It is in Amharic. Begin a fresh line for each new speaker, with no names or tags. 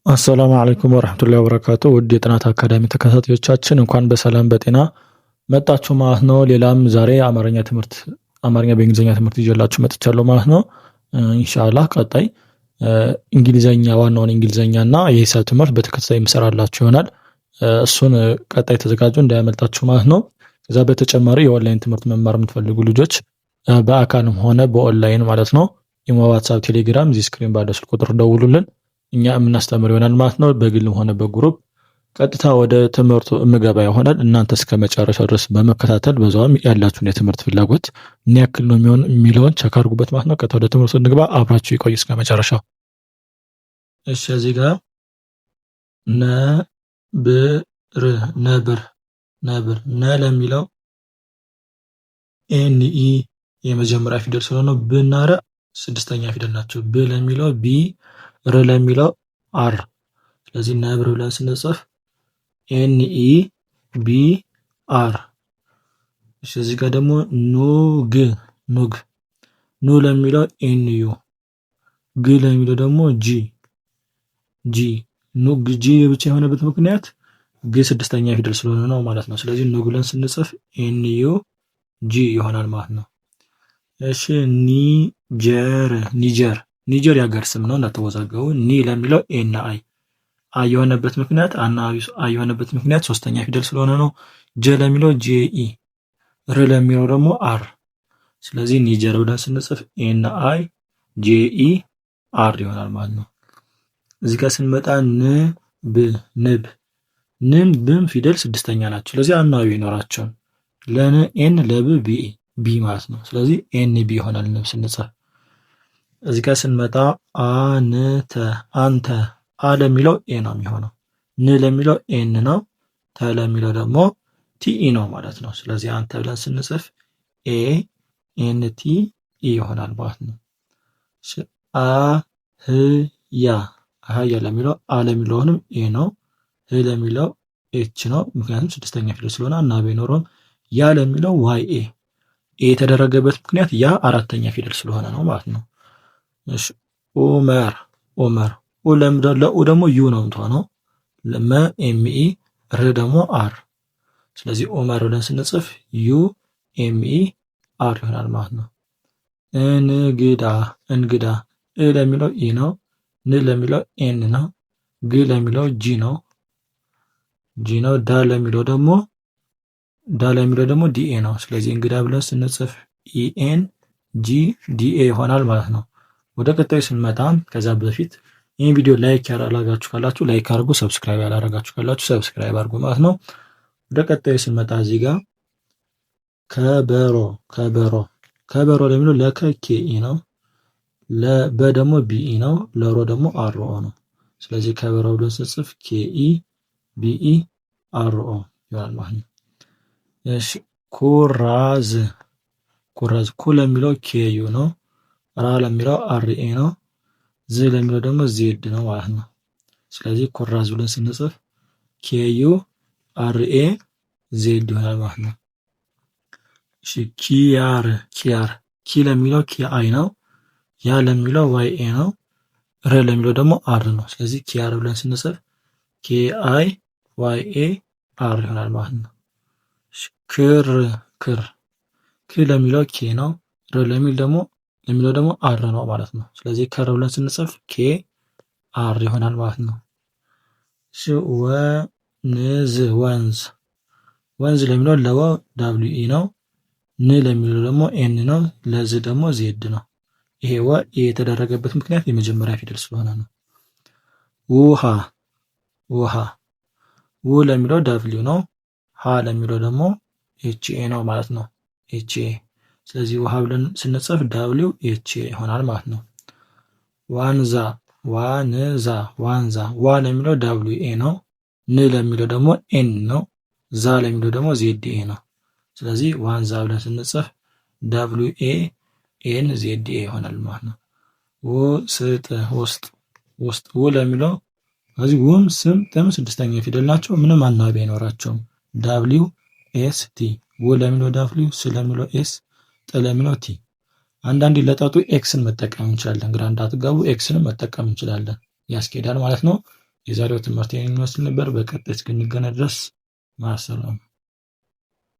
አሰላሙ አለይኩም ወራህመቱላሂ ወበረካቱ። ውድ የጥናት አካዳሚ ተከታታዮቻችን እንኳን በሰላም በጤና መጣችሁ ማለት ነው። ሌላም ዛሬ አማርኛ በእንግሊዝኛ ትምህርት ይዤላችሁ መጥቻለሁ ማለት ነው። ኢንሻአላህ ቀጣይ እንግሊዝኛ ዋናውን እንግሊዝኛና የሂሳብ ትምህርት በተከታታይ የምሰራላችሁ ይሆናል። እሱን ቀጣይ ተዘጋጁ እንዳያመልጣችሁ ማለት ነው። ከዛ በተጨማሪ የኦንላይን ትምህርት መማር የምትፈልጉ ልጆች በአካልም ሆነ በኦንላይን ማለት ነው ኢሞ፣ ዋትስአፕ፣ ቴሌግራም እዚህ ስክሪን ባለው ስልክ ቁጥር ደውሉልን። እኛ የምናስተምር ይሆናል ማለት ነው። በግልም ሆነ በግሩፕ ቀጥታ ወደ ትምህርቱ የምገባ ይሆናል። እናንተ እስከ መጨረሻው ድረስ በመከታተል በዛውም ያላችሁን የትምህርት ፍላጎት ምን ያክል ነው የሚሆን የሚለውን ቸክ አድርጉበት ማለት ነው። ቀጥታ ወደ ትምህርቱ እንግባ። አብራችሁ ይቆዩ እስከ መጨረሻው። እሺ እዚህ ጋር ነብር ነ ለሚለው ኤን ኢ የመጀመሪያ ፊደል ስለሆነ ብናረ ስድስተኛ ፊደል ናቸው። ብ ለሚለው ቢ፣ ር ለሚለው አር። ስለዚህ ነብር ብለን ስንጽፍ ኤን ኢ ቢ አር። እሺ እዚህ ጋር ደግሞ ኑግ ኑ ለሚለው ኤን ዩ፣ ግ ለሚለው ደግሞ ጂ ኑግ ጂ ብቻ የሆነበት ምክንያት ግ ስድስተኛ ፊደል ስለሆነ ነው ማለት ነው። ስለዚህ ኑ ብለን ስንጽፍ ኤን ዩ ጂ ይሆናል ማለት ነው። እሺ ኒጀር የሀገር ስም ነው እንዳትወዛገቡ። ኒ ለሚለው ኤ እና አይ የሆነበት ምክንያት ሶስተኛ ፊደል ስለሆነ ነው። ጀ ለሚለው ጄ ኢ፣ ር ለሚለው ደግሞ አር። ስለዚህ ኒጀር ብለን ስንጽፍ ኤ እና አይ ጄ ኢ አር ይሆናል ማለት ነው። እዚህ ጋር ስንመጣ ንም ብም ፊደል ስድስተኛ ናቸው። ስለዚህ አናባቢ ይኖራቸዋል። ለን ኤን ለብ ቢ ማለት ነው። ስለዚህ ኤን ቢ ይሆናል ንብ ስንጽፍ። እዚህ ጋር ስንመጣ አንተ አ ለሚለው ኤ ነው የሚሆነው። ን ለሚለው ኤን ነው። ተ ለሚለው ደግሞ ቲኢ ነው ማለት ነው። ስለዚህ አንተ ብለን ስንጽፍ ኤ ኤን ቲ ኢ ይሆናል ማለት ነው። አህያ ለሚለው አ ለሚለውንም ኤ ነው። ህ ለሚለው ኤች ነው። ምክንያቱም ስድስተኛ ፊደል ስለሆነ አናባቢ አይኖረውም። ያ ለሚለው ዋይ ኤ የተደረገበት ምክንያት ያ አራተኛ ፊደል ስለሆነ ነው ማለት ነው። እሺ ኡመር ለኡ ደግሞ ዩ ነው የምትሆነው። ለመ ኤም ኢ፣ ር ደግሞ አር። ስለዚህ ኡመር ብለን ስንጽፍ ዩ ኤም ኢ አር ይሆናል ማለት ነው። እንግዳ እ ለሚለው ኢ ነው። ን ለሚለው ኤን ነው። ግ ለሚለው ጂ ነው። ዳ ለሚለው ደግሞ ዲኤ ነው። ስለዚህ እንግዳ ብለን ስንጽፍ ኢኤን ጂ ዲኤ ይሆናል ማለት ነው። ወደ ቀጣዩ ስንመጣ ከዛ በፊት ይህን ቪዲዮ ላይክ ያላረጋችሁ ካላችሁ ላይክ አድርጉ፣ ሰብስክራይብ ያላረጋችሁ ካላችሁ ሰብስክራይብ አድርጉ ማለት ነው። ወደ ቀጣዩ ስንመጣ እዚህ ጋር ከበሮ ለሚለው ለከ ኬኢ ነው። ለበ ደግሞ ቢኢ ነው። ለሮ ደግሞ አርኦ ነው። ስለዚህ ከበሮ ብለን ስንጽፍ ኬኢ ቢኢ አርኦ ይሆናል ማለት ነው። እሺ ኩራዝ ኩ ለሚለው ኬዩ ነው። ራ ለሚለው አርኤ ነው። ዝ ለሚለው ደግሞ ዜድ ነው ማለት ነው። ስለዚህ ኩራዝ ብለን ስንጽፍ ኬዩ አርኤ ዜድ ይሆናል ማለት ነው። እሺ ኪያር ኪ ለሚለው ኬአይ ነው። ያ ለሚለው ዋይኤ ነው። ረ ለሚለው ደግሞ አር ነው። ስለዚህ ኪያር ብለን ስንጽፍ ኬአይ ዋይኤ አር ይሆናል ማለት ነው። ክር ለሚለው ኬ ነው። ር ለሚለው ደግሞ አር ነው ማለት ነው። ስለዚህ ከር ብለን ስንጽፍ ኬ አር ይሆናል ማለት ነው። ወንዝ ለሚለው ለወ ዳብሊው ኢ ነው። ን ለሚለው ደግሞ ኤን ነው። ለዝ ደግሞ ዜድ ነው። ይሄ ወ የተደረገበት ምክንያት የመጀመሪያ ፊደል ስለሆነ ነው። ውሃ ው ለሚለው ዳብሊው ነው። ሀ ለሚለው ደግሞ ኤችኤ ነው ማለት ነው። ኤችኤ። ስለዚህ ውሃ ብለን ስንጽፍ ዳብሊው ኤችኤ ይሆናል ማለት ነው። ዋንዛ ዋ ለሚለው ዳብሊው ኤ ነው። ን ለሚለው ደግሞ ኤን ነው። ዛ ለሚለው ደግሞ ዜድ ኤ ነው። ስለዚህ ዋንዛ ብለን ስንጽፍ ዳብሊው ኤ ኤን ዜድ ኤ ይሆናል ማለት ነው። ውስጥ ው ለሚለው ስለዚህ ውም ስም ጥም ስድስተኛ ፊደል ናቸው። ምንም አናባቢ አይኖራቸውም። ዳብሊው ኤስ ቲ ው ለሚለው ዳብሊው፣ ስ ለሚለው ኤስ፣ ጥ ለሚለው ቲ። አንዳንዴ ለጠጡ ኤክስን መጠቀም እንችላለን። ግራ እንዳትጋቡ ኤክስን መጠቀም እንችላለን። ያስኬዳል ማለት ነው። የዛሬው ትምህርት ይህን ይመስል ነበር። በቀጣይ እስክንገናኝ ድረስ ማሰላም